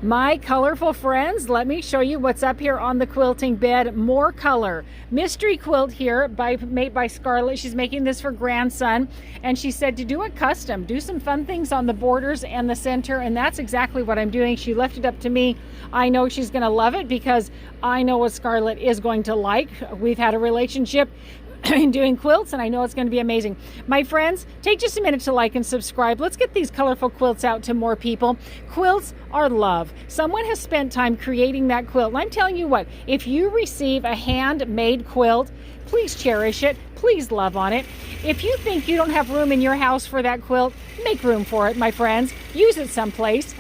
My colorful friends, let me show you what's up here on the quilting bed. More color. Mystery quilt here made by Scarlett. She's making this for grandson, and she said to do it custom, do some fun things on the borders and the center, and that's exactly what I'm doing. She left it up to me. I know she's going to love it because I know what Scarlett is going to like. We've had a relationship in doing quilts, and I know it's going to be amazing. My friends, take just a minute to like and subscribe. Let's get these colorful quilts out to more people. Quilts are love. Someone has spent time creating that quilt, and I'm telling you what, if you receive a handmade quilt, please cherish it. Please love on it. If you think you don't have room in your house for that quilt, make room for it, my friends. Use it someplace.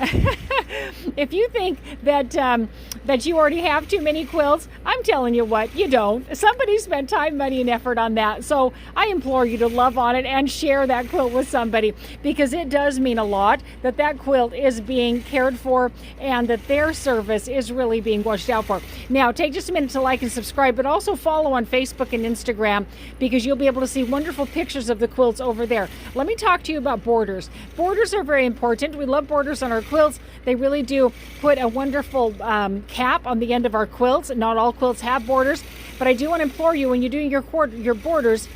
If you think that you already have too many quilts, I'm telling you what, you don't. Somebody spent time, money, and effort on that. So I implore you to love on it and share that quilt with somebody, because it does mean a lot that that quilt is being cared for and that their service is really being watched out for. Now, take just a minute to like and subscribe, but also follow on Facebook and Instagram, because you'll be able to see wonderful pictures of the quilts over there. Let me talk to you about borders. Borders are very important. We love borders on our quilts. They really do put a wonderful cap on the end of our quilts. Not all quilts have borders, but I do want to implore you, when you're doing your borders,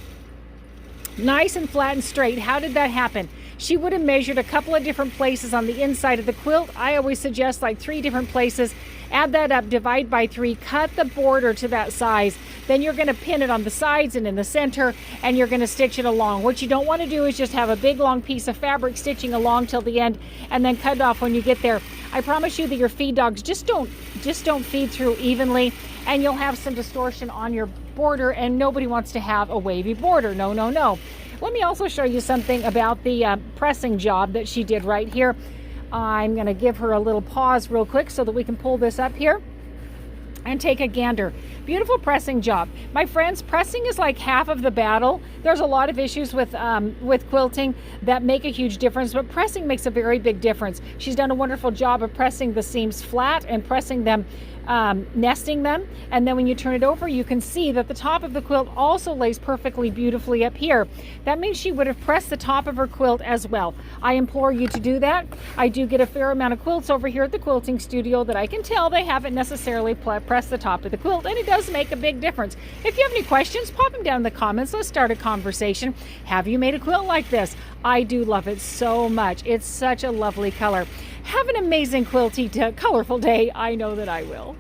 nice and flat and straight. How did that happen? She would have measured a couple of different places on the inside of the quilt. I always suggest like 3 different places. Add that up, divide by 3, cut the border to that size. Then you're going to pin it on the sides and in the center, and you're going to stitch it along. What you don't want to do is just have a big long piece of fabric stitching along till the end and then cut it off when you get there. I promise you that your feed dogs just don't feed through evenly, and you'll have some distortion on your border, and nobody wants to have a wavy border. No, no, no. Let me also show you something about the pressing job that she did right here. I'm going to give her a little pause real quick so that we can pull this up here and take a gander. Beautiful pressing job. My friends, pressing is like half of the battle. There's a lot of issues with quilting that make a huge difference, but pressing makes a very big difference. She's done a wonderful job of pressing the seams flat and pressing them, nesting them, and then when you turn it over, you can see that the top of the quilt also lays perfectly beautifully up here. That means she would have pressed the top of her quilt as well. I implore you to do that. I do get a fair amount of quilts over here at the quilting studio that I can tell they haven't necessarily pressed the top of the quilt, and it does make a big difference. If you have any questions, pop them down in the comments. Let's start a conversation. Have you made a quilt like this? I do love it so much. It's such a lovely color. Have an amazing quilty, colorful day. I know that I will.